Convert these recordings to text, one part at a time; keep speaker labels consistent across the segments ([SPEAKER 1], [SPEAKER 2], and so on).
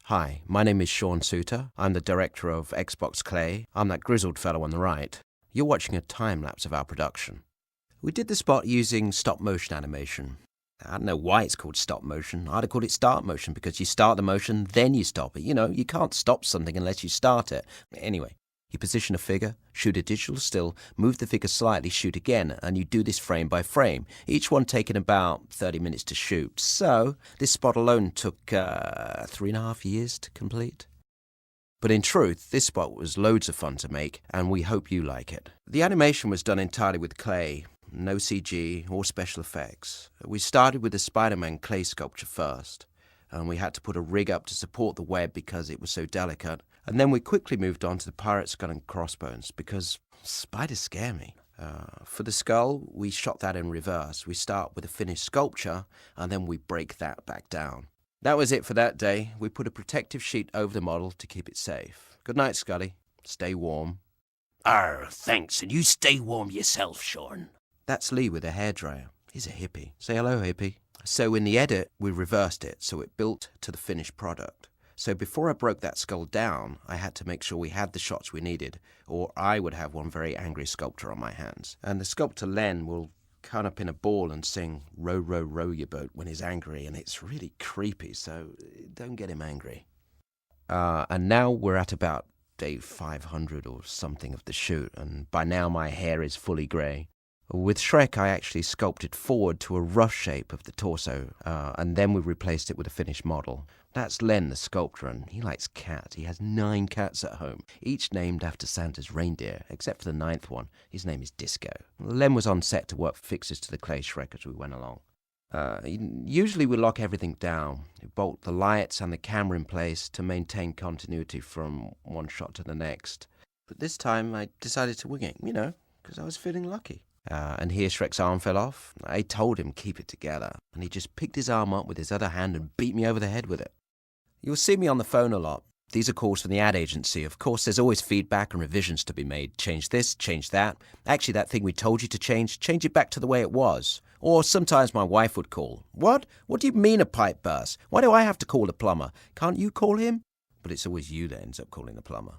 [SPEAKER 1] Hi, my name is Sean Suter. I'm the director of Xbox Clay. I'm that grizzled fellow on the right. You're watching a time-lapse of our production. We did the spot using stop-motion animation. I don't know why it's called stop-motion. I'd have called it start-motion because you start the motion, then you stop it. You know, you can't stop something unless you start it. Anyway, you position a figure, shoot a digital still, move the figure slightly, shoot again, and you do this frame by frame, each one taking about 30 minutes to shoot. So, this spot alone took 3.5 years to complete. But in truth, this spot was loads of fun to make, and we hope you like it. The animation was done entirely with clay, no CG or special effects. We started with the Spider-Man clay sculpture first, and we had to put a rig up to support the web because it was so delicate. And then we quickly moved on to the pirate skull and crossbones because spiders scare me. For the skull, we shot that in reverse. We start with a finished sculpture, and then we break that back down. That was it for that day. We put a protective sheet over the model to keep it safe. Good night, Scully. Stay warm.
[SPEAKER 2] Thanks, and you stay warm yourself, Sean.
[SPEAKER 1] That's Lee with a hairdryer. He's a hippie. Say hello, hippie. So in the edit, we reversed it, so it built to the finished product. So before I broke that skull down, I had to make sure we had the shots we needed, or I would have one very angry sculptor on my hands. And the sculptor Len will come up in a ball and sing "Row, row, row your boat" when he's angry, and it's really creepy, so don't get him angry. And now we're at about day 500 or something of the shoot, and by now my hair is fully grey. With Shrek, I actually sculpted forward to a rough shape of the torso, and then we replaced it with a finished model. That's Len, the sculptor, and he likes cats. He has 9 cats at home, each named after Santa's reindeer, except for the 9th one. His name is Disco. Len was on set to work fixes to the clay Shrek as we went along. Usually we lock everything down. We bolt the lights and the camera in place to maintain continuity from one shot to the next. But this time I decided to wing it, because I was feeling lucky. And here Shrek's arm fell off. I told him keep it together, and he just picked his arm up with his other hand and beat me over the head with it. You'll see me on the phone a lot. These are calls from the ad agency. Of course, there's always feedback and revisions to be made. Change this, change that. Actually, that thing we told you to change it back to the way it was. Or sometimes my wife would call. What? What do you mean a pipe burst? Why do I have to call the plumber? Can't you call him? But it's always you that ends up calling the plumber.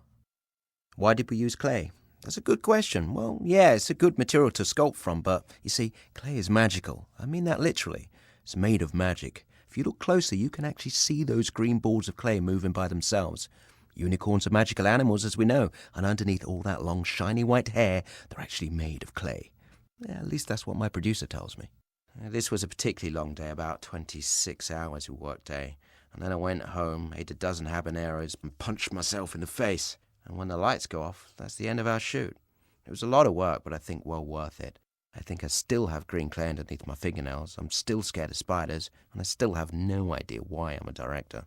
[SPEAKER 1] Why did we use clay? That's a good question. Well, yeah, it's a good material to sculpt from, but you see, clay is magical. I mean that literally. It's made of magic. If you look closely, you can actually see those green balls of clay moving by themselves. Unicorns are magical animals, as we know, and underneath all that long, shiny white hair, they're actually made of clay. Yeah, at least that's what my producer tells me. This was a particularly long day, about 26 hours of work day. And then I went home, ate a dozen habaneros, and punched myself in the face. And when the lights go off, that's the end of our shoot. It was a lot of work, but I think well worth it. I think I still have green clay underneath my fingernails. I'm still scared of spiders, and I still have no idea why I'm a director.